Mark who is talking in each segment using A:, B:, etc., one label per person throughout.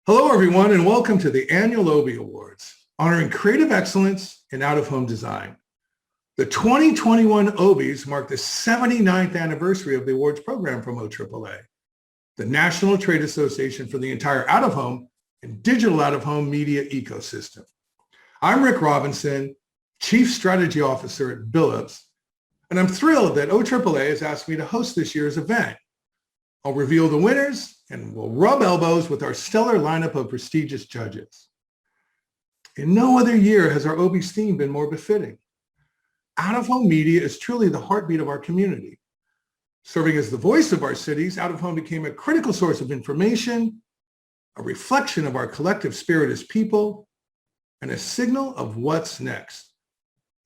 A: Hello, everyone, and welcome to the annual OBIE Awards, honoring creative excellence in out-of-home design. The 2021 OBIEs mark the 79th anniversary of the awards program from OAAA, the National Trade Association for the entire out-of-home and digital out-of-home media ecosystem. I'm Rick Robinson, Chief Strategy Officer at Billups, and I'm thrilled that OAAA has asked me to host this year's event. I'll reveal the winners and we'll rub elbows with our stellar lineup of prestigious judges. In no other year has our OBIE's theme been more befitting. Out-of-home media is truly the heartbeat of our community. Serving as the voice of our cities, out-of-home became a critical source of information, a reflection of our collective spirit as people, and a signal of what's next.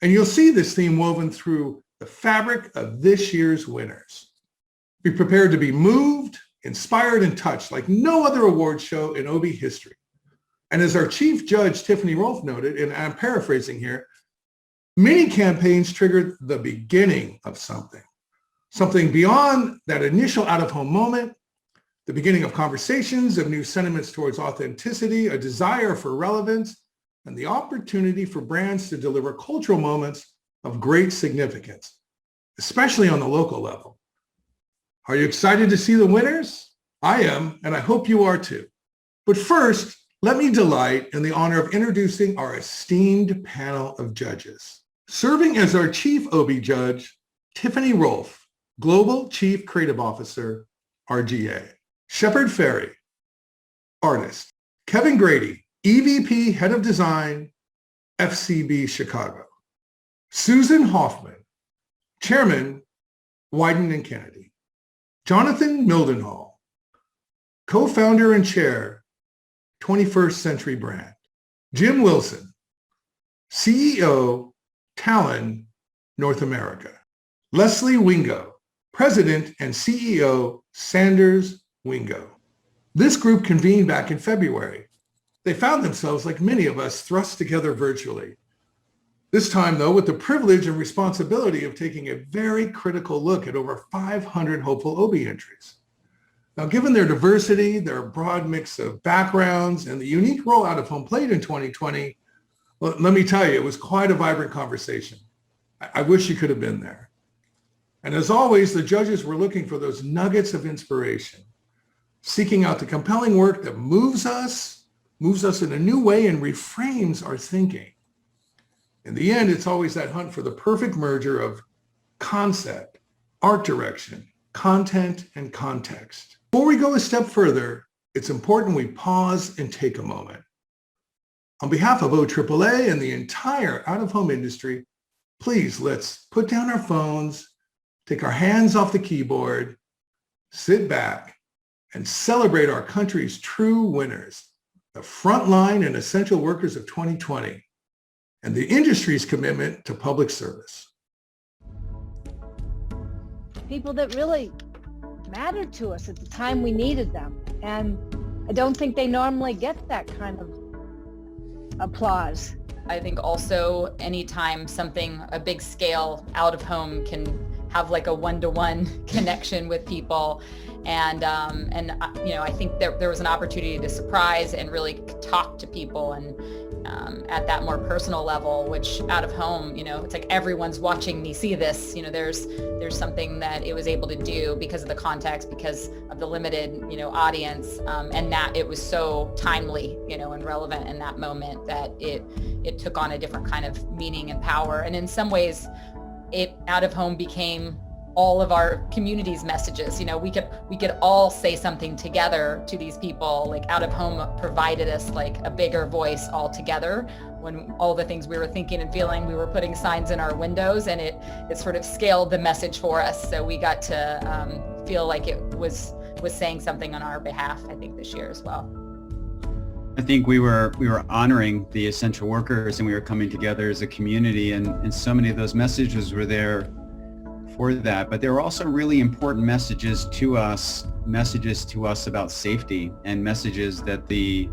A: And you'll see this theme woven through the fabric of this year's winners. Be prepared to be moved, inspired, and touched like no other awards show in OBIE history. And as our chief judge, Tiffany Rolfe, noted, and I'm paraphrasing here, many campaigns triggered the beginning of something beyond that initial out-of-home moment, the beginning of conversations, of new sentiments towards authenticity, a desire for relevance, and the opportunity for brands to deliver cultural moments of great significance, especially on the local level. Are you excited to see the winners? I am, and I hope you are too. But first, let me delight in the honor of introducing our esteemed panel of judges. Serving as our chief OBIE judge, Tiffany Rolfe, Global Chief Creative Officer, RGA. Shepard Ferry, artist. Kevin Grady, EVP Head of Design, FCB Chicago. Susan Hoffman, Chairman, Wyden and Kennedy. Jonathan Mildenhall, co-founder and chair, 21st Century Brand. Jim Wilson, CEO, Talon, North America. Leslie Wingo, President and CEO, Sanders Wingo. This group convened back in February. They found themselves, like many of us, thrust together virtually. This time, though, with the privilege and responsibility of taking a very critical look at over 500 hopeful OBIE entries. Now, given their diversity, their broad mix of backgrounds, and the unique role out-of-home played in 2020, well, let me tell you, it was quite a vibrant conversation. I wish you could have been there. And as always, the judges were looking for those nuggets of inspiration, seeking out the compelling work that moves us in a new way and reframes our thinking. In the end, it's always that hunt for the perfect merger of concept, art direction, content, and context. Before we go a step further, it's important we pause and take a moment. On behalf of OAAA and the entire out-of-home industry, please let's put down our phones, take our hands off the keyboard, sit back, and celebrate our country's true winners, the frontline and essential workers of 2020. And the industry's commitment to public service.
B: People that really mattered to us at the time we needed them. And I don't think they normally get that kind of applause.
C: I think also anytime something, a big scale out of home can have like a one-to-one connection with people. And I think there was an opportunity to surprise and really talk to people and at that more personal level, which out of home, it's like everyone's watching me see this. There's something that it was able to do because of the context, because of the limited, audience, and that it was so timely, and relevant in that moment that it took on a different kind of meaning and power. And in some ways, it out of home became all of our community's messages. We could all say something together to these people. Like out of home provided us like a bigger voice all together. When all the things we were thinking and feeling, we were putting signs in our windows, and it sort of scaled the message for us. So we got to feel like it was saying something on our behalf, I think, this year as well.
D: I think we were honoring the essential workers, and we were coming together as a community, and so many of those messages were there for that. But there were also really important messages to us about safety, and messages that the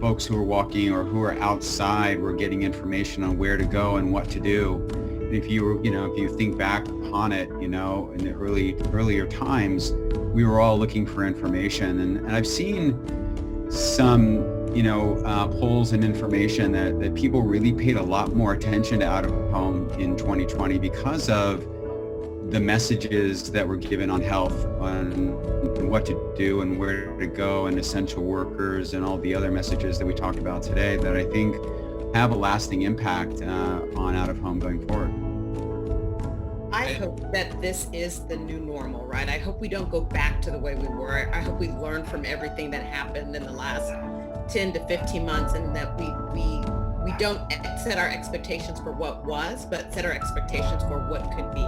D: folks who were walking or who were outside were getting information on where to go and what to do. if you think back upon it, in the earlier times, we were all looking for information. And I've seen some, polls and information that people really paid a lot more attention to out of home in 2020 because of the messages that were given on health, on what to do and where to go, and essential workers and all the other messages that we talked about today that I think have a lasting impact on out of home going forward.
E: I hope that this is the new normal, right? I hope we don't go back to the way we were. I hope we learn from everything that happened in the last 10 to 15 months, and that we don't set our expectations for what was, but set our expectations for what could be.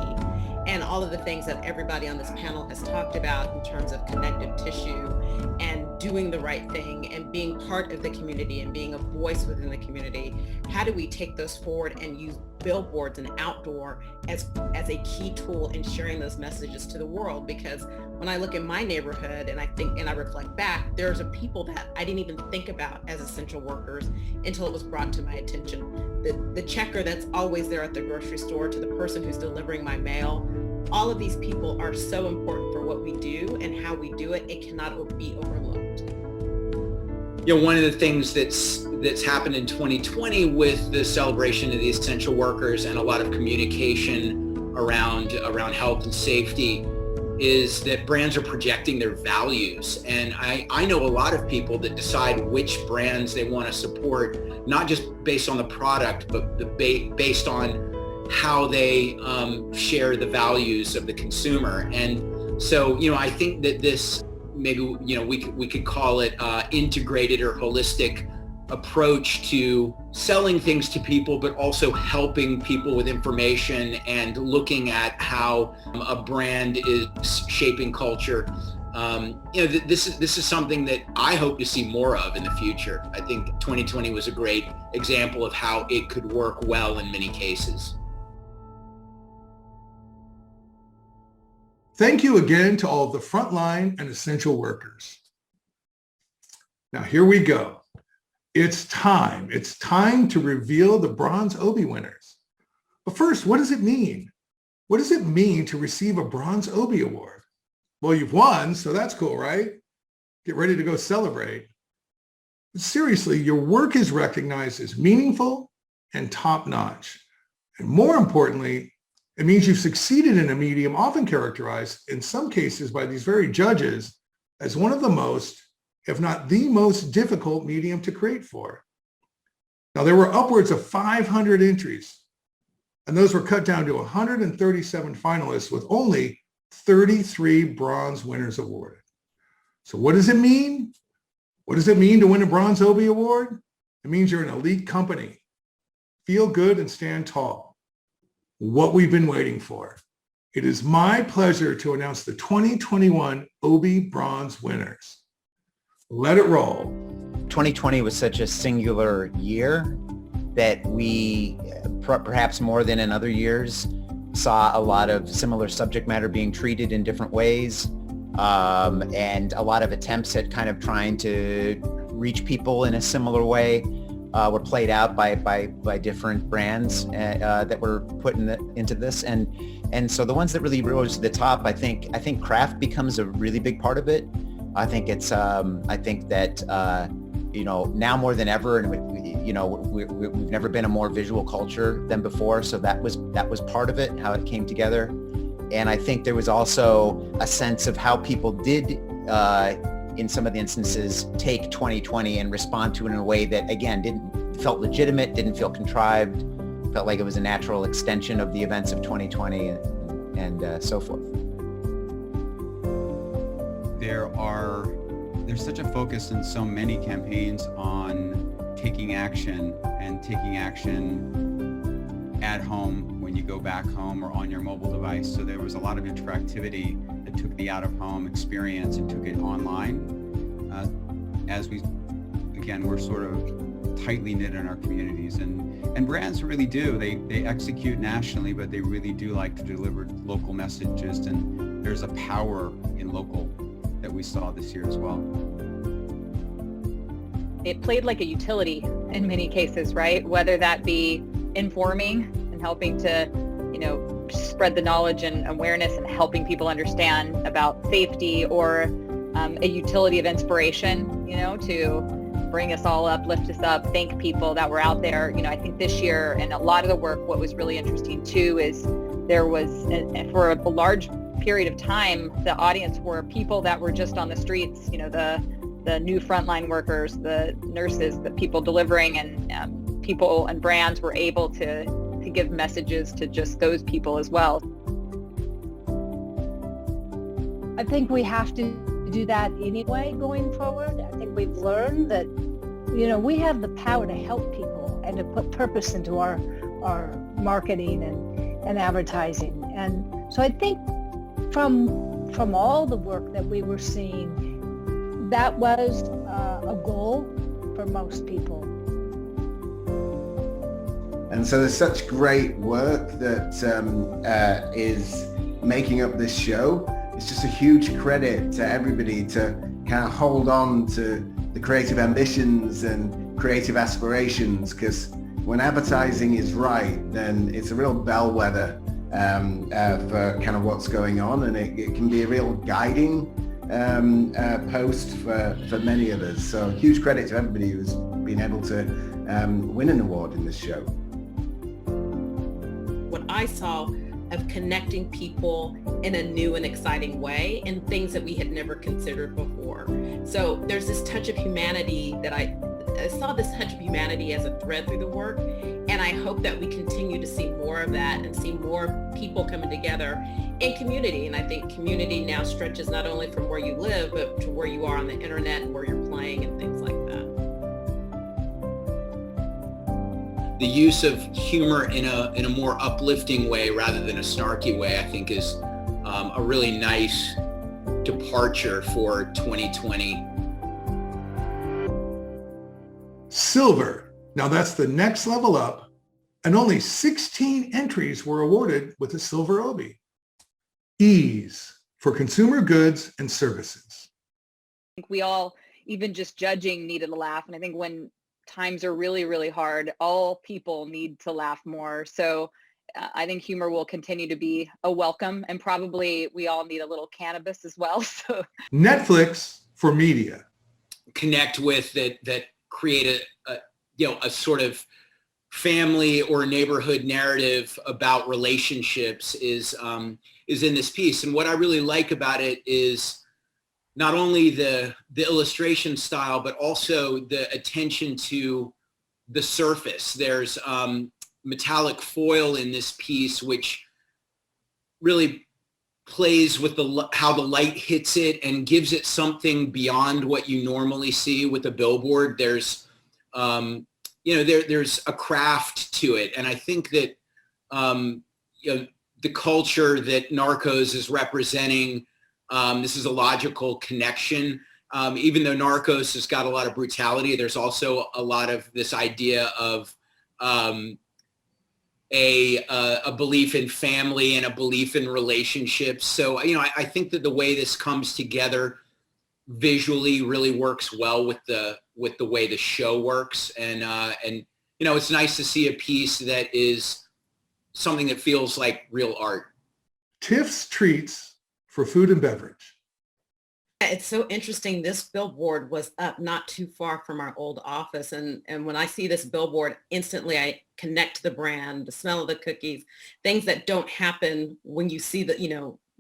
E: And all of the things that everybody on this panel has talked about in terms of connective tissue and doing the right thing and being part of the community and being a voice within the community. How do we take those forward and use billboards and outdoor as a key tool in sharing those messages to the world? Because when I look in my neighborhood and I reflect back, there's a people that I didn't even think about as essential workers until it was brought to my attention. The checker that's always there at the grocery store, to the person who's delivering my mail, all of these people are so important for what we do and how we do it. It cannot be overlooked.
F: One of the things that's happened in 2020 with the celebration of the essential workers and a lot of communication around health and safety is that brands are projecting their values. And I know a lot of people that decide which brands they want to support, not just based on the product, but based on how they share the values of the consumer. And so, I think that this, maybe, we could call it integrated or holistic approach to selling things to people, but also helping people with information and looking at how a brand is shaping culture. This is something that I hope to see more of in the future. I think 2020 was a great example of how it could work well in many cases.
A: Thank you again to all of the frontline and essential workers. Now here we go. It's time. It's time to reveal the bronze Obi winners. But first, what does it mean? What does it mean to receive a bronze Obi Award? Well, you've won, so that's cool, right? Get ready to go celebrate. But seriously, your work is recognized as meaningful and top-notch. And more importantly, it means you've succeeded in a medium often characterized, in some cases by these very judges, as one of the most, if not the most difficult medium to create for. Now, there were upwards of 500 entries, and those were cut down to 137 finalists with only 33 bronze winners awarded. So what does it mean? What does it mean to win a bronze Obi Award? It means you're an elite company. Feel good and stand tall. What we've been waiting for. It is my pleasure to announce the 2021 Obi Bronze winners. Let it roll.
G: 2020 was such a singular year that we, perhaps more than in other years, saw a lot of similar subject matter being treated in different ways, and a lot of attempts at kind of trying to reach people in a similar way were played out by different brands that were put into this, and so the ones that really rose to the top, I think craft becomes a really big part of it. I think that now more than ever, and we've never been a more visual culture than before, so that was part of it, how it came together. And I think there was also a sense of how people did, in some of the instances, take 2020 and respond to it in a way that, again, felt legitimate, didn't feel contrived, felt like it was a natural extension of the events of 2020 and so forth.
D: There's such a focus in so many campaigns on taking action at home when you go back home or on your mobile device. So there was a lot of interactivity that took the out-of-home experience and took it online. We're sort of tightly knit in our communities, and brands really do. They execute nationally, but they really do like to deliver local messages, and there's a power in local that we saw this year as well.
H: It played like a utility in many cases, right? Whether that be informing and helping to
C: spread the knowledge and awareness and helping people understand about safety, or a utility of inspiration, to bring us all up, lift us up, thank people that were out there. I think this year, and a lot of the work, what was really interesting too, is there was, for a large period of time, the audience were people that were just on the streets, the new frontline workers, the nurses, the people delivering, and people and brands were able to give messages to just those people as well.
B: I think we have to do that anyway going forward. I think we've learned that, we have the power to help people and to put purpose into our marketing and advertising. And so I think from all the work that we were seeing, that was a goal for most people.
H: And so there's such great work that is making up this show. It's just a huge credit to everybody to kind of hold on to the creative ambitions and creative aspirations, because when advertising is right, then it's a real bellwether for kind of what's going on, and it can be a real guiding post for many of us. So huge credit to everybody who's been able to win an award in this show.
E: What I saw of connecting people in a new and exciting way, and things that we had never considered before. So there's this touch of humanity that I saw, this touch of humanity as a thread through the work, and I hope that we continue to see more of that and see more people coming together in community. And I think community now stretches not only from where you live, but to where you are on the internet and where you're playing and things like that.
F: The use of humor in a more uplifting way rather than a snarky way, I think, is a really nice departure for 2020.
A: Silver. Now that's the next level up, and only 16 entries were awarded with a silver Obi. Ease for consumer goods and services.
C: I think we all, even just judging, needed a laugh. And I think when times are really, really hard, all people need to laugh more. So I think humor will continue to be a welcome, and probably we all need a little cannabis as well. So
A: Netflix for media.
F: Connect with that create a sort of family or neighborhood narrative about relationships is in this piece. And what I really like about it is not only the illustration style, but also the attention to the surface. There's metallic foil in this piece, which really plays with how the light hits it and gives it something beyond what you normally see with a billboard. There's there's a craft to it, and I think that the culture that Narcos is representing. This is a logical connection. Even though Narcos has got a lot of brutality, there's also a lot of this idea of a belief in family and a belief in relationships. So, I think that the way this comes together visually really works well with the way the show works. And it's nice to see a piece that is something that feels like real art.
A: Tiff's Treats for food and beverage.
E: It's so interesting. This billboard was up not too far from our old office. And when I see this billboard, instantly I connect to the brand, the smell of the cookies, things that don't happen when you see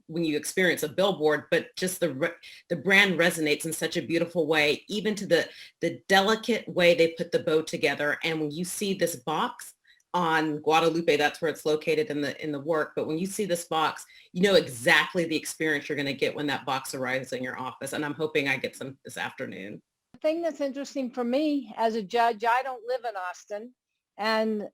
E: when you experience a billboard, but just the brand resonates in such a beautiful way, even to the delicate way they put the bow together. And when you see this box on Guadalupe, that's where it's located in the work. But when you see this box, you know exactly the experience you're going to get when that box arrives in your office. And I'm hoping I get some this afternoon.
B: The thing that's interesting for me as a judge, I don't live in Austin, and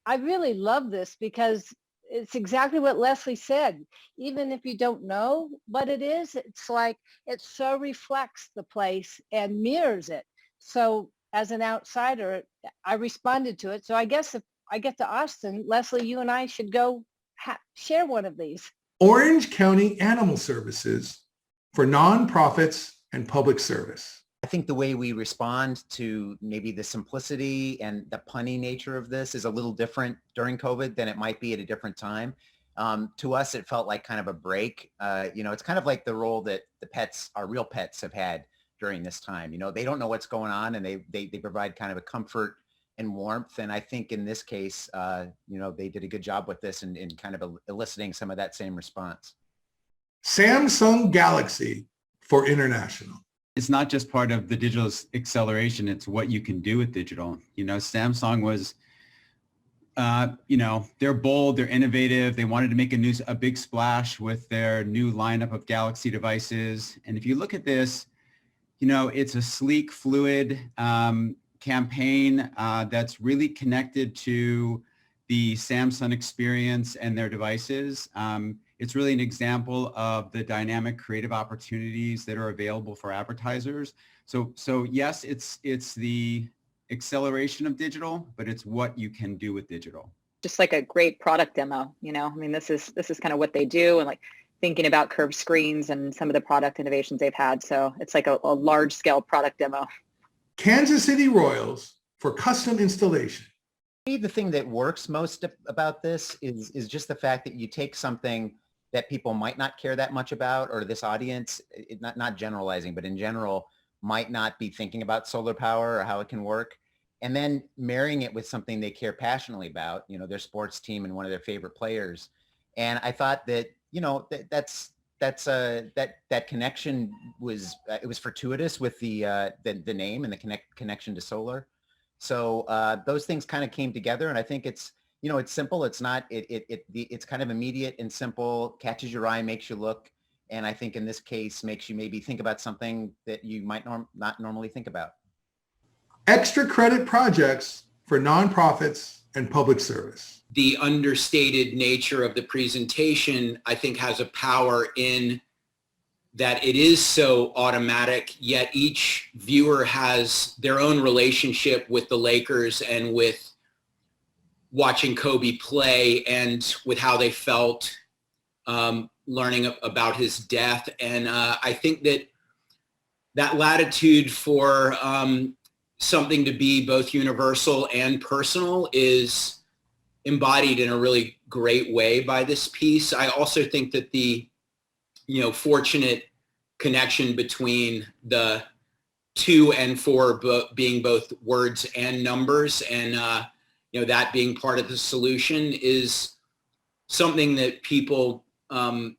B: I really love this because it's exactly what Leslie said. Even if you don't know what it is, it's like it so reflects the place and mirrors it. So as an outsider, I responded to it. So I guess if I get to Austin, Leslie, you and I should go share one of these.
A: Orange County Animal Services for nonprofits and public service.
G: I think the way we respond to maybe the simplicity and the punny nature of this is a little different during COVID than it might be at a different time. To us, it felt like kind of a break. It's kind of like the role that the pets, our real pets, have had during this time. They don't know what's going on, and they provide kind of a comfort and warmth. And I think in this case, they did a good job with this and kind of eliciting some of that same response.
A: Samsung Galaxy for International.
D: It's not just part of the digital acceleration, it's what you can do with digital. Samsung was, they're bold, they're innovative. They wanted to make a big splash with their new lineup of Galaxy devices. And if you look at this, it's a sleek, fluid campaign that's really connected to the Samsung experience and their devices. It's really an example of the dynamic creative opportunities that are available for advertisers. So yes, it's the acceleration of digital, but it's what you can do with digital.
I: Just like a great product demo, this is kind of what they do, and like thinking about curved screens and some of the product innovations they've had. So it's like a large scale product demo.
A: Kansas City Royals for custom installation.
G: The thing that works most about this is just the fact that you take something that people might not care that much about, or this audience, not generalizing, but in general, might not be thinking about solar power or how it can work, and then marrying it with something they care passionately about, their sports team and one of their favorite players. And I thought that, that connection was, it was fortuitous with the name and the connection to solar. So those things kind of came together, and I think it's simple. It's not, it's kind of immediate and simple, catches your eye, makes you look. And I think in this case, makes you maybe think about something that you might not normally think about.
A: Extra credit projects for nonprofits and public service.
F: The understated nature of the presentation, I think, has a power in that it is so automatic, yet each viewer has their own relationship with the Lakers and with watching Kobe play and with how they felt learning about his death. And I think that latitude for something to be both universal and personal is embodied in a really great way by this piece. I also think that the fortunate connection between the 2 and 4 being both words and numbers, and that being part of the solution is something that people will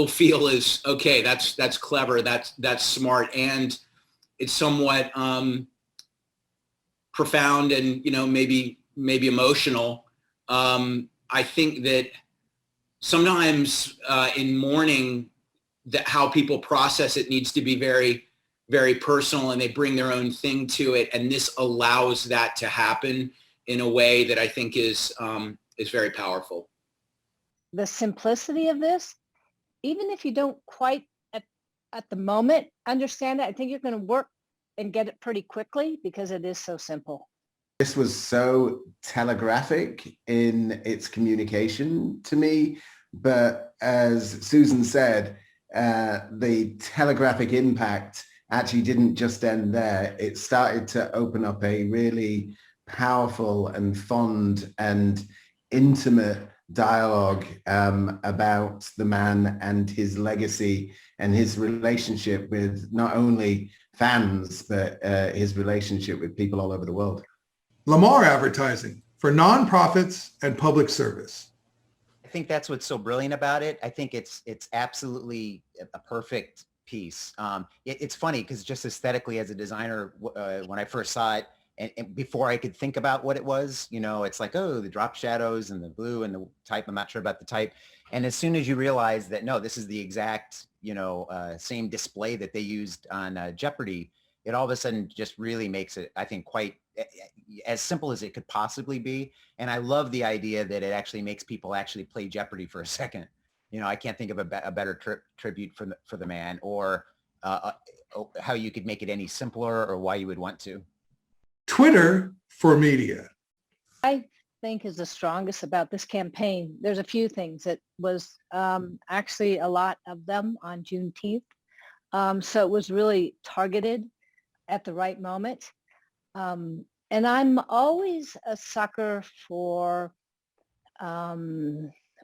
F: feel is okay. That's clever. That's smart, and it's somewhat profound and maybe emotional. I think that sometimes in mourning, that how people process it needs to be very, very personal, and they bring their own thing to it. And this allows that to happen in a way that I think is very powerful.
B: The simplicity of this, even if you don't quite at the moment understand it, I think you're going to work and get it pretty quickly because it is so simple.
H: This was so telegraphic in its communication to me, but as Susan said, the telegraphic impact actually didn't just end there. It started to open up a really powerful and fond and intimate dialogue about the man and his legacy and his relationship with not only fans, but his relationship with people all over the world.
A: Lamar Advertising for nonprofits and public service.
G: I think that's what's so brilliant about it. I think it's absolutely a perfect piece. It's funny because just aesthetically as a designer, when I first saw it, and before I could think about what it was, it's like, oh, the drop shadows and the blue and the type. I'm not sure about the type. And as soon as you realize that, no, this is the exact, same display that they used on Jeopardy, it all of a sudden just really makes it, I think, quite as simple as it could possibly be. And I love the idea that it actually makes people actually play Jeopardy for a second. I can't think of a better tribute for the man, or how you could make it any simpler, or why you would want to.
A: Twitter for media.
B: I think is the strongest about this campaign. There's a few things. It was actually a lot of them on Juneteenth. So it was really targeted at the right moment. And I'm always a sucker for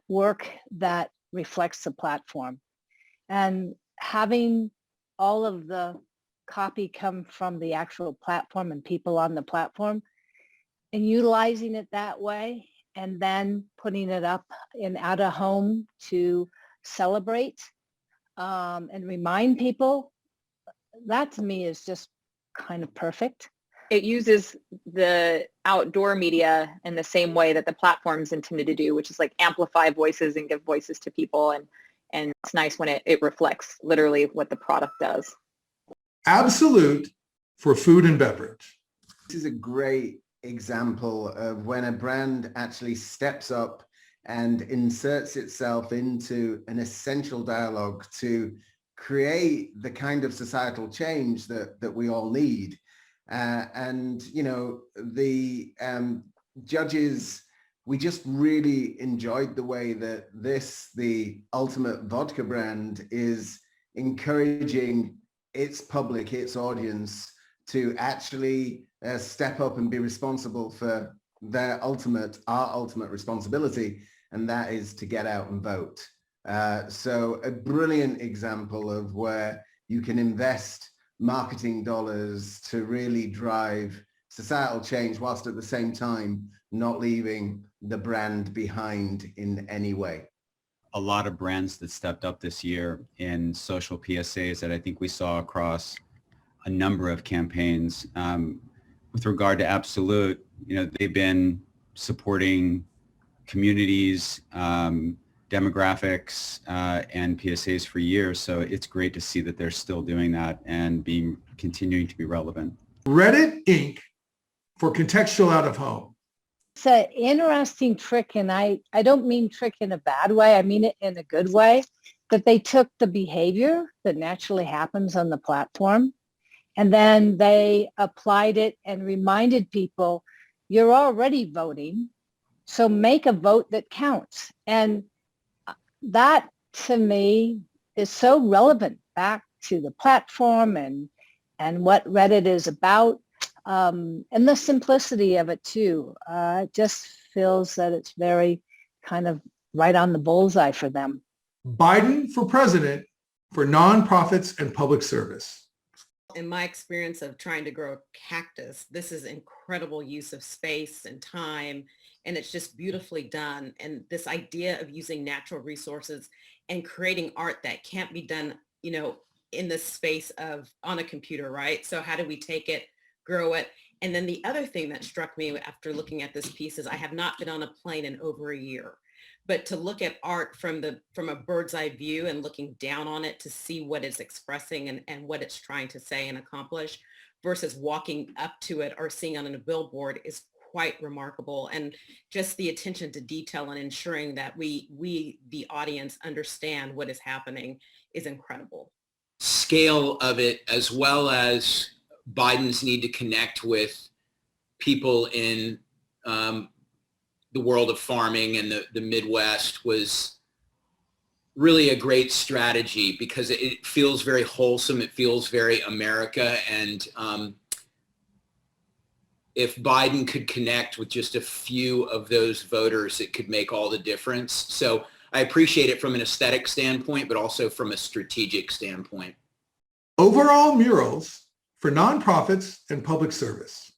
B: work that reflects the platform. And having all of the copy come from the actual platform and people on the platform and utilizing it that way, and then putting it up in out of home to celebrate and remind people, that to me is just kind of perfect.
I: It uses the outdoor media in the same way that the platform's intended to do, which is like amplify voices and give voices to people. And it's nice when it reflects literally what the product does.
A: Absolute for food and beverage.
H: This is a great example of when a brand actually steps up and inserts itself into an essential dialogue to create the kind of societal change that we all need. And, you know, the judges, we just really enjoyed the way that the Ultimate Vodka brand is encouraging its public, its audience to actually step up and be responsible for our ultimate responsibility, and that is to get out and vote. So a brilliant example of where you can invest marketing dollars to really drive societal change whilst at the same time not leaving the brand behind in any way.
D: A lot of brands that stepped up this year in social PSAs that I think we saw across a number of campaigns. With regard to Absolute, you know, they've been supporting communities, demographics, and PSAs for years. So it's great to see that they're still doing that and continuing to be relevant.
A: Reddit Inc. for contextual out of home.
B: It's an interesting trick, and I don't mean trick in a bad way. I mean it in a good way, that they took the behavior that naturally happens on the platform, and then they applied it and reminded people, you're already voting, so make a vote that counts. And that, to me, is so relevant back to the platform and what Reddit is about. And the simplicity of it too. It just feels that it's very kind of right on the bullseye for them.
A: Biden for president for nonprofits and public service.
E: In my experience of trying to grow a cactus, this is incredible use of space and time, and it's just beautifully done. And this idea of using natural resources and creating art that can't be done, you know, in the space of on a computer, right? So how do we take it, grow it? And then the other thing that struck me after looking at this piece is I have not been on a plane in over a year. But to look at art from a bird's eye view and looking down on it to see what it's expressing and what it's trying to say and accomplish versus walking up to it or seeing on a billboard is quite remarkable. And just the attention to detail and ensuring that we the audience understand what is happening is incredible.
F: Scale of it, as well as Biden's need to connect with people in the world of farming and the Midwest, was really a great strategy because it feels very wholesome. It feels very America. And if Biden could connect with just a few of those voters, it could make all the difference. So I appreciate it from an aesthetic standpoint, but also from a strategic standpoint.
A: Overall murals for nonprofits and public service.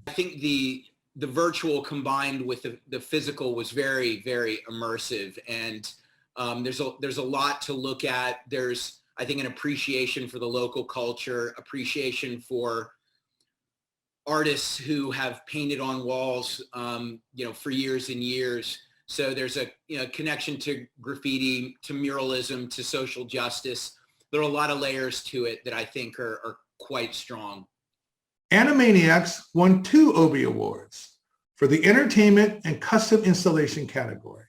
F: I think the virtual combined with the physical was very, very immersive. And there's a lot to look at. There's, I think, an appreciation for the local culture, appreciation for artists who have painted on walls, for years and years. So there's a connection to graffiti, to muralism, to social justice. There are a lot of layers to it that I think are quite strong.
A: Animaniacs won 2 OBIE Awards for the entertainment and custom installation category.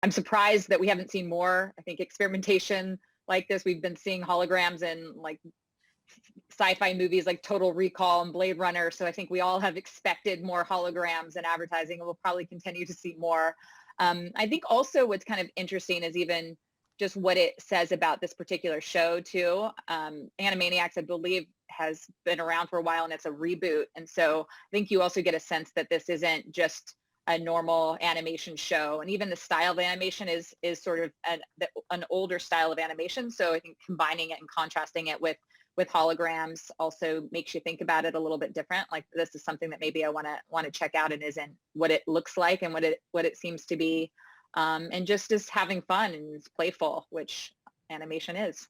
I: I'm surprised that we haven't seen more. I think experimentation like this, we've been seeing holograms in like sci-fi movies like Total Recall and Blade Runner. So I think we all have expected more holograms in advertising, and we'll probably continue to see more. I think also what's kind of interesting is even just what it says about this particular show too. Animaniacs, I believe, has been around for a while and it's a reboot. And so I think you also get a sense that this isn't just a normal animation show. And even the style of animation is sort of an older style of animation. So I think combining it and contrasting it with holograms also makes you think about it a little bit different. Like, this is something that maybe I want to check out and isn't what it looks like and what it seems to be. And just as having fun and it's playful, which animation is.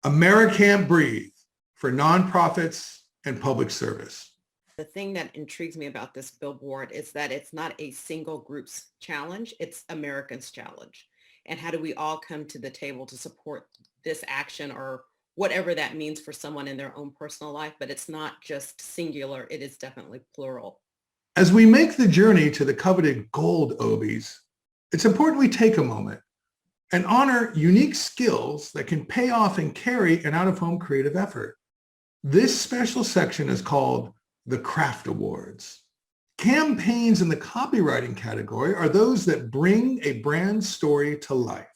A: American't Breathe for nonprofits and public service.
E: The thing that intrigues me about this billboard is that it's not a single group's challenge, it's Americans' challenge. And how do we all come to the table to support this action or whatever that means for someone in their own personal life, but it's not just singular, it is definitely plural.
A: As we make the journey to the coveted gold Obies, it's important we take a moment and honor unique skills that can pay off and carry an out-of-home creative effort. This special section is called the Craft Awards. Campaigns in the copywriting category are those that bring a brand story to life,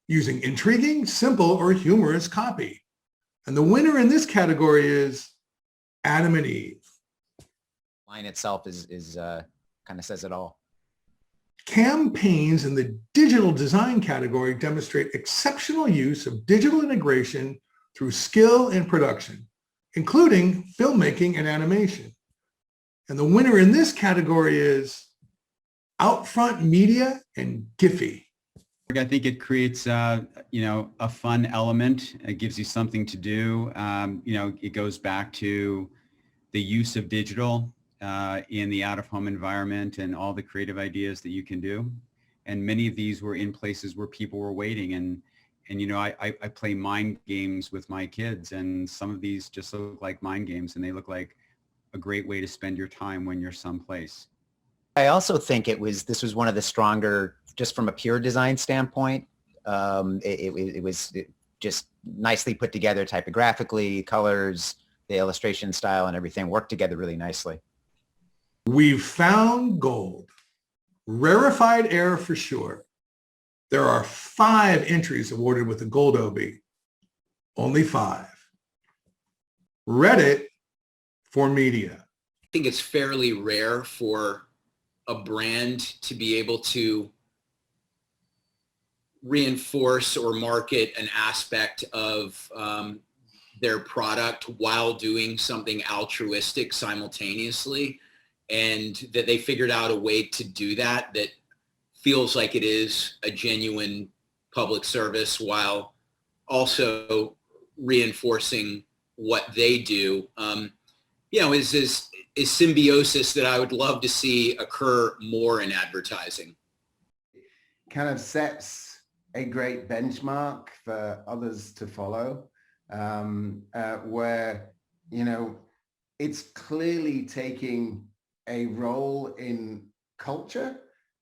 A: using intriguing, simple, or humorous copy. And the winner in this category is Adam and Eve.
G: Line itself is kind of says it all.
A: Campaigns in the digital design category demonstrate exceptional use of digital integration through skill in production, including filmmaking and animation. And the winner in this category is Outfront Media and Giphy.
D: I think it creates, a fun element. It gives you something to do. It goes back to the use of digital in the out-of-home environment and all the creative ideas that you can do. And many of these were in places where people were waiting. And I play mind games with my kids, and some of these just look like mind games, and they look like a great way to spend your time when you're someplace.
G: I also think this was one of the stronger, just from a pure design standpoint. It was just nicely put together typographically, colors, the illustration style and everything worked together really nicely.
A: We've found gold. Rarefied air for sure. There are 5 entries awarded with the Gold Obie. Only 5. Reddit for media.
F: I think it's fairly rare for a brand to be able to reinforce or market an aspect of their product while doing something altruistic simultaneously, and that they figured out a way to do that feels like it is a genuine public service while also reinforcing what they do. Is symbiosis that I would love to see occur more in advertising.
H: Kind of sets a great benchmark for others to follow, where, it's clearly taking a role in culture,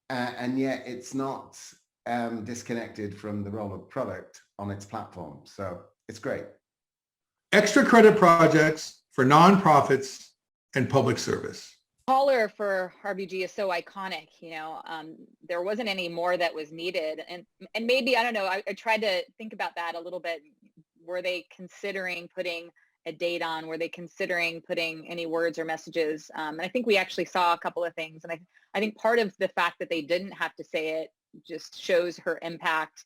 H: and yet it's not disconnected from the role of product on its platform. So it's great.
A: Extra credit projects for nonprofits and public service.
I: Caller for RBG is so iconic. There wasn't any more that was needed, and maybe, I don't know, I tried to think about that a little bit. Were they considering putting a date on? Were they considering putting any words or messages? And I think we actually saw a couple of things, and I think part of the fact that they didn't have to say it just shows her impact,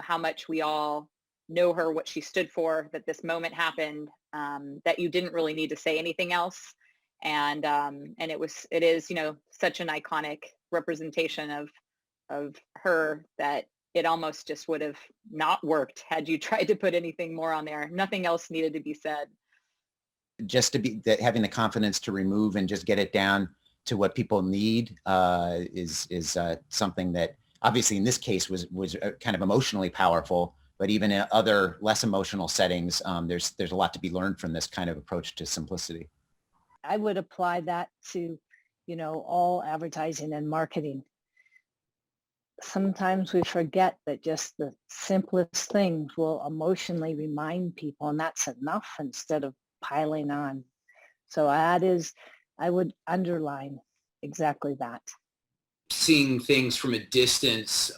I: how much we all know her, what she stood for, that this moment happened, that you didn't really need to say anything else. And it is, such an iconic representation of her that it almost just would have not worked had you tried to put anything more on there. Nothing else needed to be said.
G: Just to be having the confidence to remove and just get it down to what people need is something that obviously in this case was kind of emotionally powerful, but even in other less emotional settings, there's a lot to be learned from this kind of approach to simplicity.
B: I would apply that to, all advertising and marketing. Sometimes we forget that just the simplest things will emotionally remind people, and that's enough instead of piling on. So I would underline exactly that.
F: Seeing things from a distance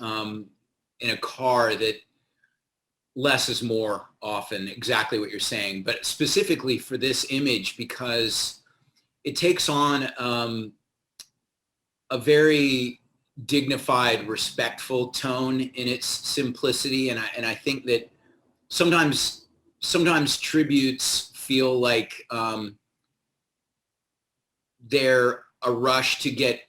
F: in a car that less is more often, exactly what you're saying, but specifically for this image because it takes on a very dignified, respectful tone in its simplicity. And I think that sometimes tributes feel like they're a rush to get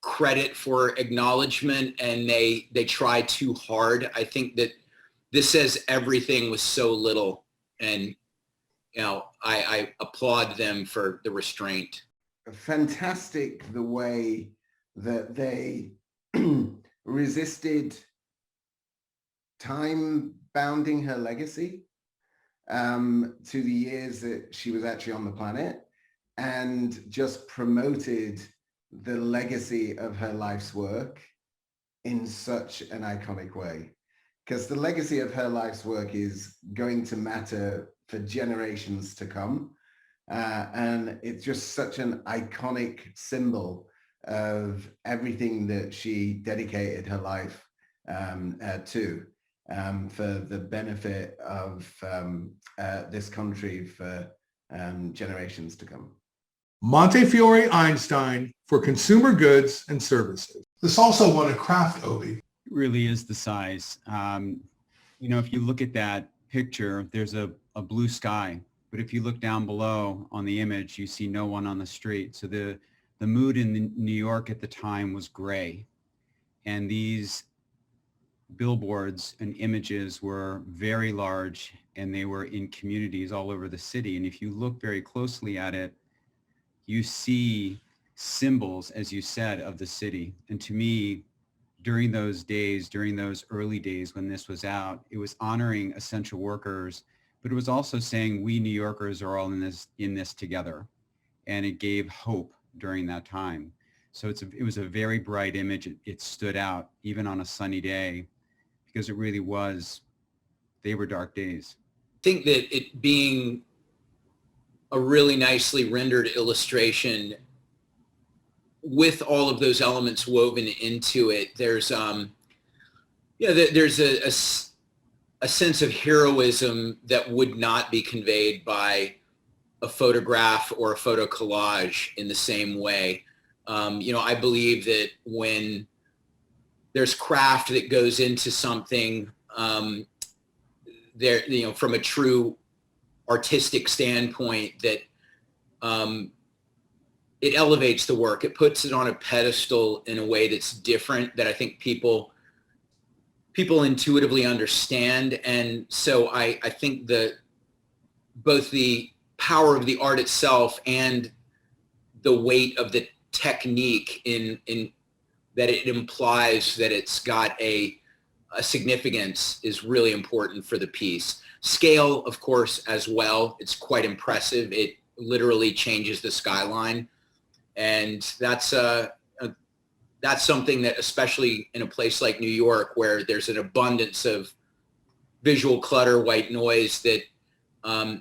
F: credit for acknowledgement and they try too hard. I think that this says everything with so little, and I applaud them for the restraint.
H: Fantastic the way that they resisted time bounding her legacy to the years that she was actually on the planet, and just promoted the legacy of her life's work in such an iconic way. Because the legacy of her life's work is going to matter for generations to come. And it's just such an iconic symbol of everything that she dedicated her life to for the benefit of this country for generations to come.
A: Montefiore Einstein for consumer goods and services. This also won a craft Obi.
D: It really is the size. If you look at that picture, there's a blue sky, but if you look down below on the image, you see no one on the street. So the mood in New York at the time was gray. And these billboards and images were very large, and they were in communities all over the city. And if you look very closely at it, you see symbols, as you said, of the city. And to me, during those days, during those early days when this was out, it was honoring essential workers, but it was also saying we New Yorkers are all in this together. And it gave hope during that time. So it was a very bright image. It stood out even on a sunny day because it really was, they were dark days.
F: I think that it being a really nicely rendered illustration with all of those elements woven into it, there's there's a sense of heroism that would not be conveyed by a photograph or a photo collage in the same way. I believe that when there's craft that goes into something, from a true artistic standpoint, that it elevates the work. It puts it on a pedestal in a way that's different, that I think people intuitively understand. And so I think that both the power of the art itself and the weight of the technique in that it implies that it's got a significance is really important for the piece. Scale, of course, as well. It's quite impressive. It literally changes the skyline. And that's something that, especially in a place like New York, where there's an abundance of visual clutter, white noise, that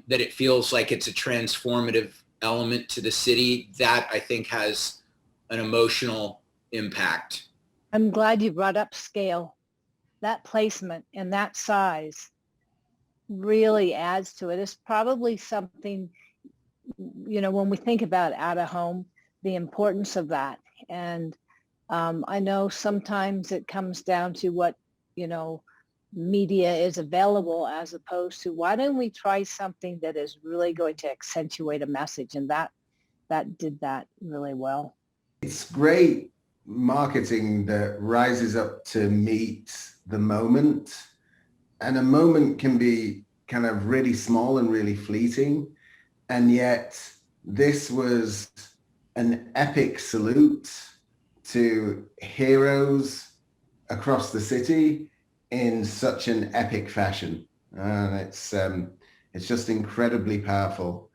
F: it feels like it's a transformative element to the city, that I think has an emotional impact.
B: I'm glad you brought up scale. That placement and that size really adds to it. It's probably something, when we think about out of home, the importance of that. And I know sometimes it comes down to what, media is available, as opposed to why don't we try something that is really going to accentuate a message, and that did that really well.
H: It's great marketing that rises up to meet the moment, and a moment can be kind of really small and really fleeting, and yet this was an epic salute to heroes across the city in such an epic fashion. And it's just incredibly powerful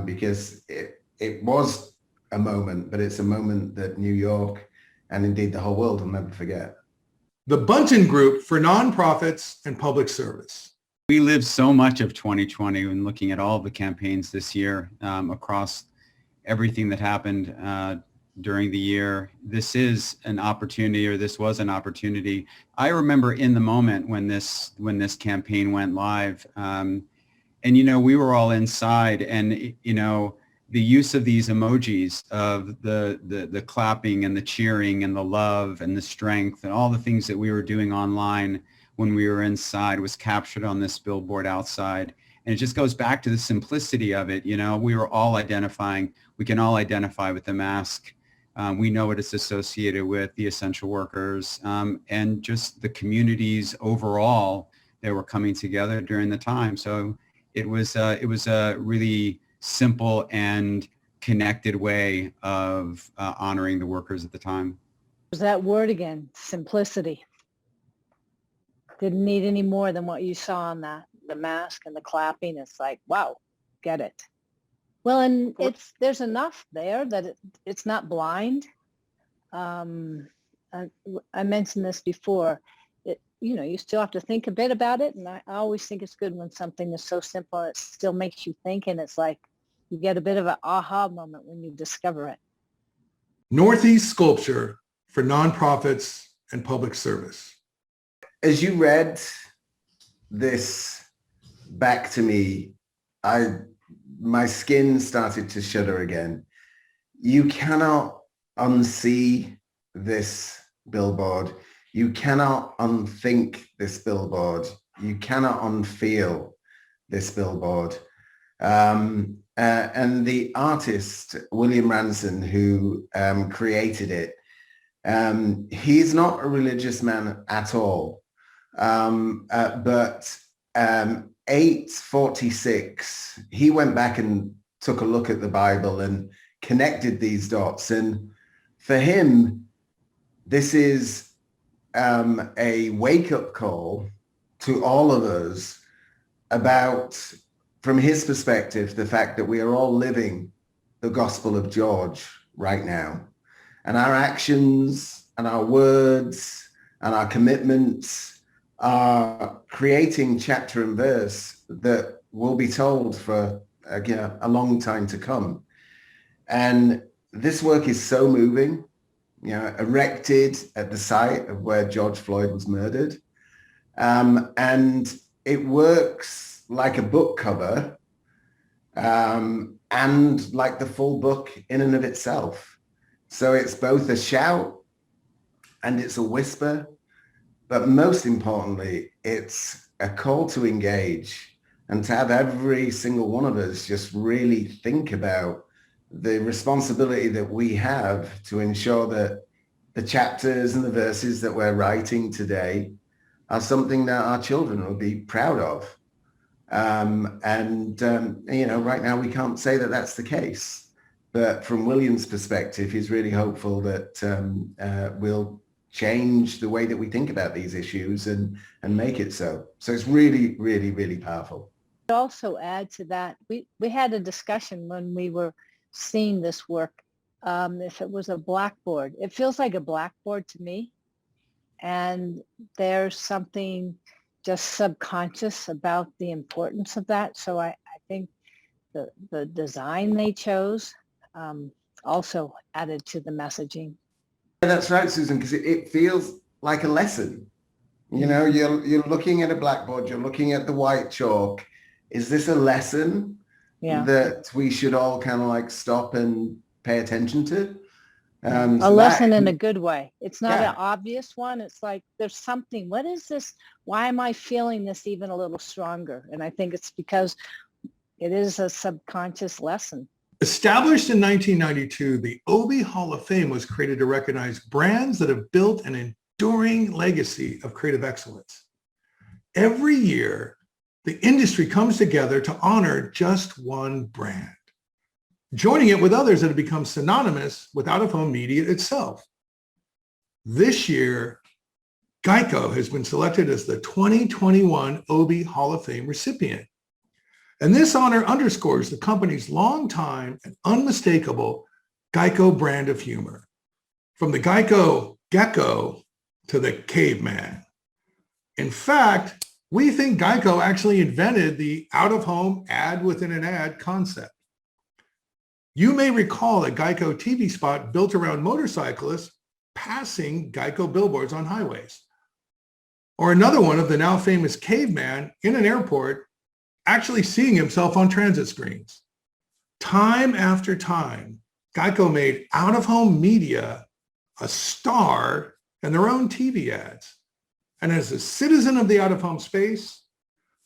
H: because it was a moment, but it's a moment that New York and indeed the whole world will never forget.
A: The Bunton Group for nonprofits and public service.
D: We lived so much of 2020 when looking at all the campaigns this year across everything that happened during the year. This is an opportunity, or this was an opportunity. I remember in the moment when this campaign went live, and we were all inside, and the use of these emojis of the clapping and the cheering and the love and the strength and all the things that we were doing online when we were inside was captured on this billboard outside. And it just goes back to the simplicity of it. We were all identifying, we can all identify with the mask. We know what it's associated with, the essential workers, and just the communities overall that were coming together during the time. So it was a really simple and connected way of honoring the workers at the time.
B: Was that word again, simplicity. Didn't need any more than what you saw on the mask and the clapping. It's like, wow, get it. Well, and there's enough there that it's not blind. I mentioned this before. You still have to think a bit about it, and I always think it's good when something is so simple it still makes you think, and it's like you get a bit of an aha moment when you discover it.
A: Northeast Sculpture for Nonprofits and Public Service.
H: As you read this back to me, my skin started to shudder again. You cannot unsee this billboard. You cannot unthink this billboard. You cannot unfeel this billboard. And the artist, William Ranson, who created it, he's not a religious man at all. But 846, he went back and took a look at the Bible and connected these dots. And for him, this is a wake-up call to all of us about, from his perspective, the fact that we are all living the Gospel of George right now. And our actions and our words and our commitments are creating chapter and verse that will be told for a long time to come. And this work is so moving, erected at the site of where George Floyd was murdered. And it works like a book cover and like the full book in and of itself. So it's both a shout and it's a whisper, but most importantly, it's a call to engage and to have every single one of us just really think about the responsibility that we have to ensure that the chapters and the verses that we're writing today are something that our children will be proud of. Right now we can't say that that's the case, but from William's perspective, he's really hopeful that we'll change the way that we think about these issues and make it so. So it's really, really, really powerful.
B: I'd also add to that, we had a discussion when we were seeing this work, if it was a blackboard. It feels like a blackboard to me. And there's something just subconscious about the importance of that. So I think the design they chose also added to the messaging.
H: Yeah, that's right, Susan, because it feels like a lesson. You're looking at a blackboard, you're looking at the white chalk. Is this a lesson that we should all kind of like stop and pay attention to?
B: A lesson in a good way. It's not an obvious one. It's like there's something. What is this? Why am I feeling this even a little stronger? And I think it's because it is a subconscious lesson.
A: Established in 1992, the Obi Hall of Fame was created to recognize brands that have built an enduring legacy of creative excellence. Every year, the industry comes together to honor just one brand, joining it with others that have become synonymous with out-of-home media itself. This year, Geico has been selected as the 2021 Obi Hall of Fame recipient. And this honor underscores the company's longtime and unmistakable Geico brand of humor, from the Geico gecko to the caveman. In fact, we think Geico actually invented the out-of-home ad within an ad concept. You may recall a Geico TV spot built around motorcyclists passing Geico billboards on highways. Or another one of the now famous caveman in an airport actually seeing himself on transit screens. Time after time, Geico made out-of-home media a star in their own TV ads. And as a citizen of the out-of-home space,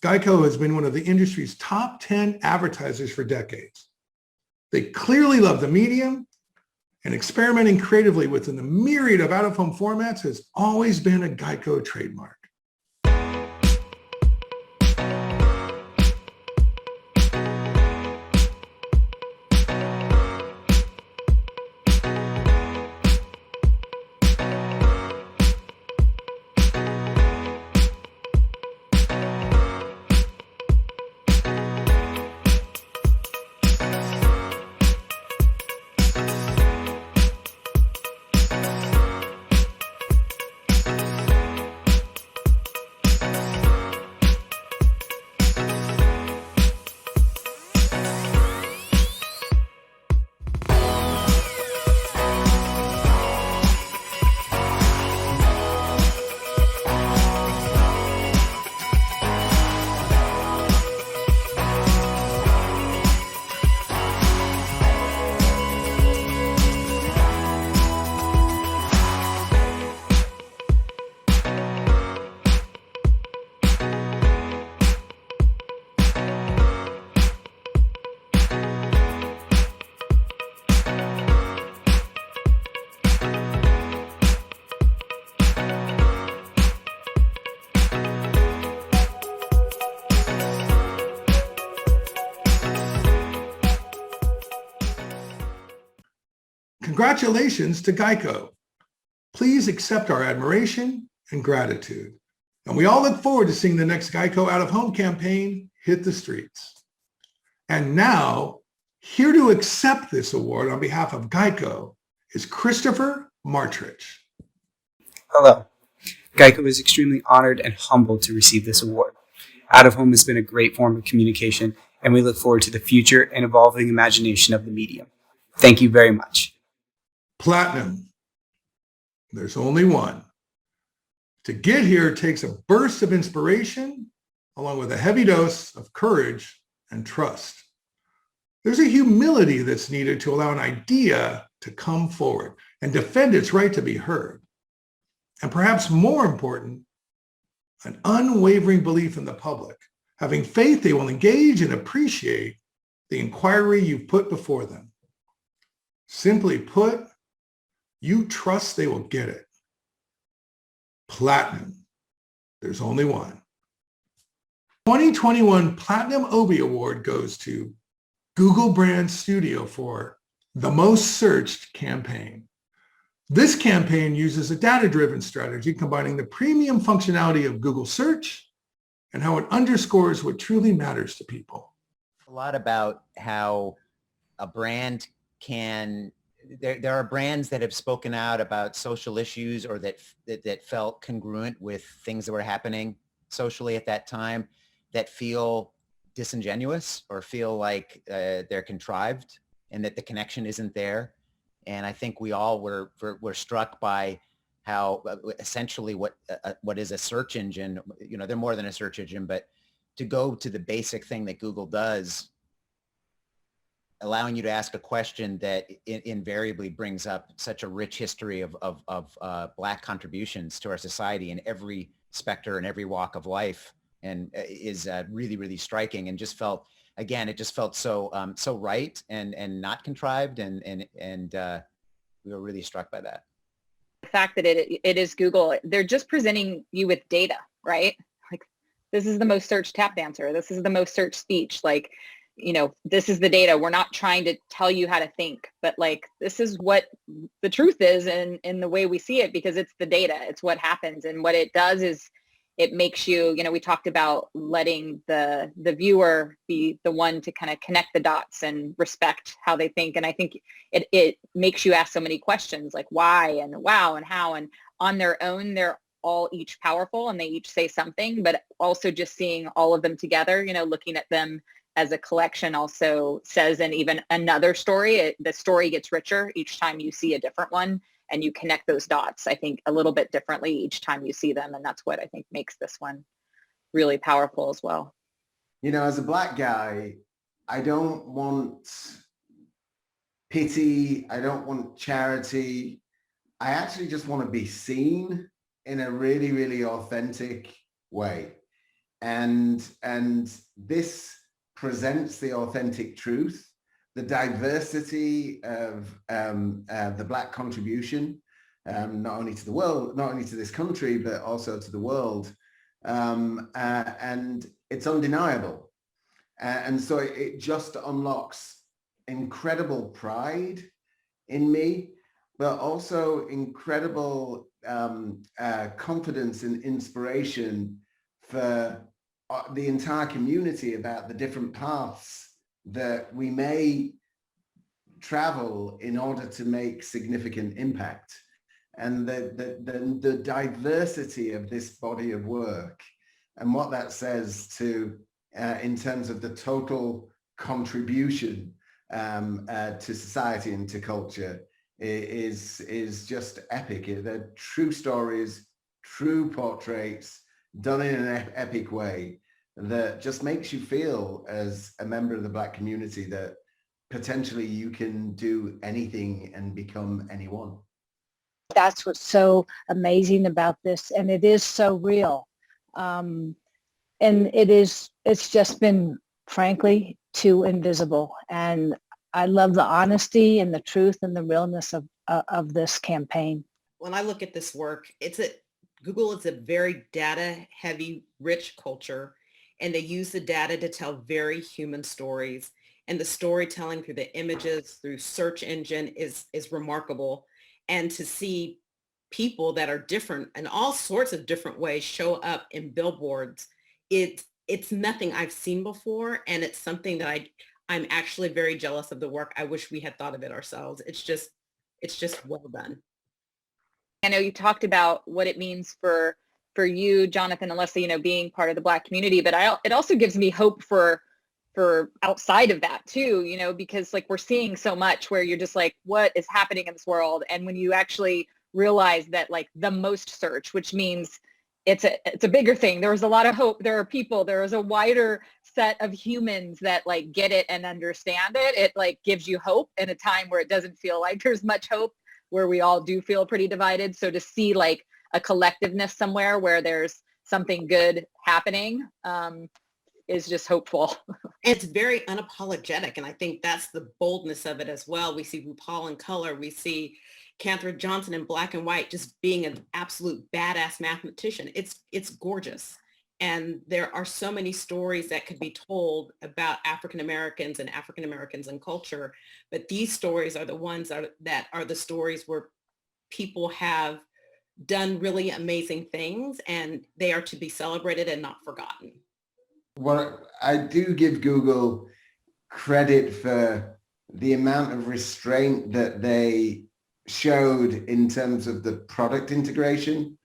A: Geico has been one of the industry's top 10 advertisers for decades. They clearly love the medium, and experimenting creatively within the myriad of out-of-home formats has always been a Geico trademark. Congratulations to Geico. Please accept our admiration and gratitude. And we all look forward to seeing the next Geico out-of-home campaign hit the streets. And now, here to accept this award on behalf of Geico is Christopher Martrich.
J: Hello. Geico is extremely honored and humbled to receive this award. Out-of-home has been a great form of communication, and we look forward to the future and evolving imagination of the medium. Thank you very much.
A: Platinum. There's only one. To get here takes a burst of inspiration along with a heavy dose of courage and trust. There's a humility that's needed to allow an idea to come forward and defend its right to be heard. And perhaps more important, an unwavering belief in the public, having faith they will engage and appreciate the inquiry you've put before them. Simply put, you trust they will get it. Platinum. There's only one. 2021 Platinum Obi Award goes to Google Brand Studio for the most searched campaign. This campaign uses a data-driven strategy combining the premium functionality of Google Search and how it underscores what truly matters to people.
G: A lot about how a brand can, there are brands that have spoken out about social issues or that felt congruent with things that were happening socially at that time that feel disingenuous or feel like they're contrived and that the connection isn't there. And I think we all were struck by how essentially what is a search engine, you know, they're more than a search engine, but to go to the basic thing that Google does, allowing you to ask a question that invariably brings up such a rich history of Black contributions to our society in every specter and every walk of life, and is really, really striking, and just felt, again, it just felt so so right and not contrived, and we were really struck by that.
I: The fact that it is Google, they're just presenting you with data, right? Like, this is the most searched tap dancer. This is the most searched speech. Like, you know, this is the data. We're not trying to tell you how to think, but like, this is what the truth is in the way we see it, because it's the data. It's what happens. And what it does is it makes you, you know, we talked about letting the viewer be the one to kind of connect the dots and respect how they think. And I think it makes you ask so many questions like why and wow and how, and on their own, they're all each powerful and they each say something, but also just seeing all of them together, you know, looking at them as a collection also says an even another story. The story gets richer each time you see a different one, and you connect those dots, I think, a little bit differently each time you see them. And that's what I think makes this one really powerful as well.
H: You know, as a Black guy, I don't want pity. I don't want charity. I actually just want to be seen in a really, really authentic way. And this presents the authentic truth, the diversity of the Black contribution, not only to the world, not only to this country, but also to the world. And it's undeniable. And so it just unlocks incredible pride in me, but also incredible confidence and inspiration for the entire community about the different paths that we may travel in order to make significant impact. And the diversity of this body of work and what that says to in terms of the total contribution to society and to culture is just epic. They're true stories, true portraits done in an epic way that just makes you feel as a member of the Black community that potentially you can do anything and become anyone.
B: That's what's so amazing about this, and it is so real. And it's just been, frankly, too invisible. And I love the honesty and the truth and the realness of this campaign.
E: When I look at this work, Google is a very data-heavy, rich culture, and they use the data to tell very human stories. And the storytelling through the images, through search engine is remarkable. And to see people that are different in all sorts of different ways show up in billboards, it's nothing I've seen before, and it's something that I'm actually very jealous of the work. I wish we had thought of it ourselves. It's just well done.
I: I know you talked about what it means for you, Jonathan and Leslie, being part of the Black community, but it also gives me hope for outside of that too, because like we're seeing so much where you're just like, what is happening in this world? And when you actually realize that like the most search, which means it's a bigger thing. There was a lot of hope. There are people, there is a wider set of humans that like get it and understand it. It like gives you hope in a time where it doesn't feel like there's much hope, where we all do feel pretty divided. So to see like a collectiveness somewhere where there's something good happening is just hopeful.
E: It's very unapologetic, and I think that's the boldness of it as well. We see RuPaul in color. We see Katherine Johnson in black and white just being an absolute badass mathematician. It's gorgeous. And there are so many stories that could be told about African Americans and culture. But these stories are the ones that are the stories where people have done really amazing things, and they are to be celebrated and not forgotten.
H: Well, I do give Google credit for the amount of restraint that they showed in terms of the product integration.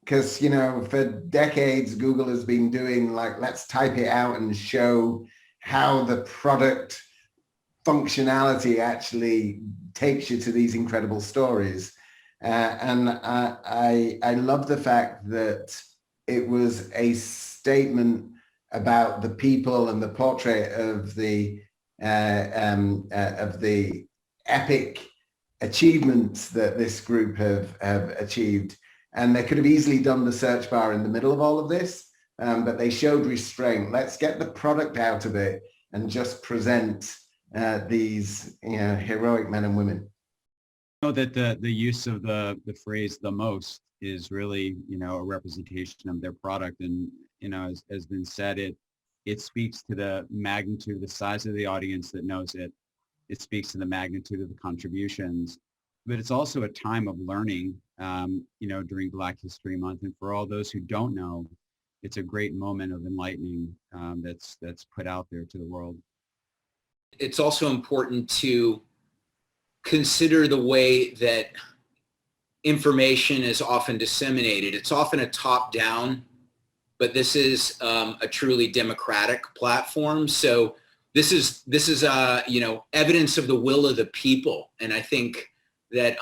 H: Because, for decades, Google has been doing like, let's type it out and show how the product functionality actually takes you to these incredible stories. And I love the fact that it was a statement about the people and the portrait of the epic achievements that this group have achieved. And they could have easily done the search bar in the middle of all of this, but they showed restraint. Let's get the product out of it and just present these heroic men and women.
D: I know that the use of the phrase "the most" is really a representation of their product, and as has been said, it speaks to the magnitude, the size of the audience that knows it. It speaks to the magnitude of the contributions, but it's also a time of learning, during Black History Month. And for all those who don't know, it's a great moment of enlightening that's put out there to the world.
F: It's also important to consider the way that information is often disseminated. It's often a top-down, but this is a truly democratic platform. So this is evidence of the will of the people. And I think that,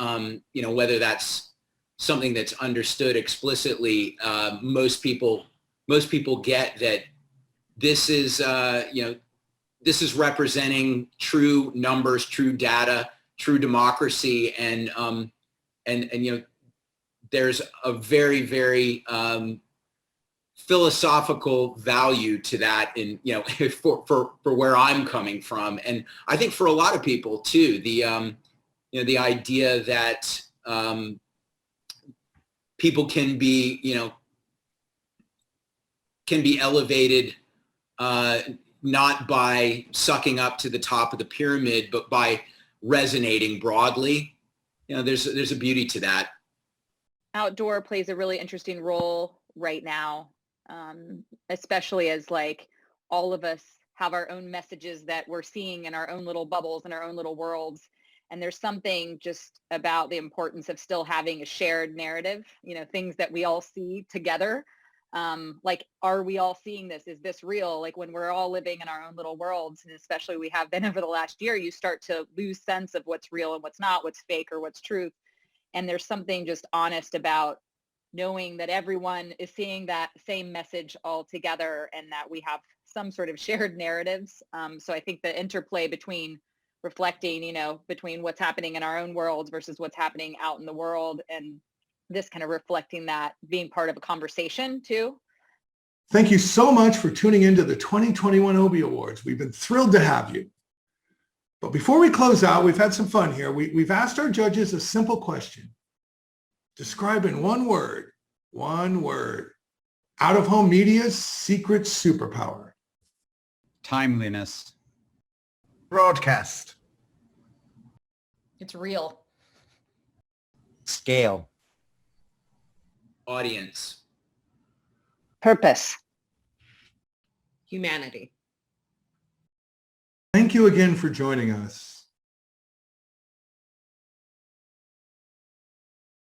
F: whether that's something that's understood explicitly, most people get that this is, this is representing true numbers, true data, true democracy. And there's a very, very philosophical value to that in, for where I'm coming from. And I think for a lot of people too, the idea that people can be, can be elevated not by sucking up to the top of the pyramid, but by resonating broadly. There's a beauty to that.
I: Outdoor plays a really interesting role right now, especially as like all of us have our own messages that we're seeing in our own little bubbles and our own little worlds. And there's something just about the importance of still having a shared narrative, things that we all see together. Like, are we all seeing this? Is this real? Like when we're all living in our own little worlds, and especially we have been over the last year, you start to lose sense of what's real and what's not, what's fake or what's truth. And there's something just honest about knowing that everyone is seeing that same message all together and that we have some sort of shared narratives. So I think the interplay between reflecting, between what's happening in our own worlds versus what's happening out in the world, and this kind of reflecting that, being part of a conversation too.
A: Thank you so much for tuning into the 2021 OBIE Awards. We've been thrilled to have you. But before we close out, we've had some fun here. We've asked our judges a simple question. Describe in one word, out-of-home media's secret superpower.
D: Timeliness.
H: Broadcast.
C: It's real.
G: Scale.
F: Audience.
B: Purpose.
E: Humanity.
A: Thank you again for joining us.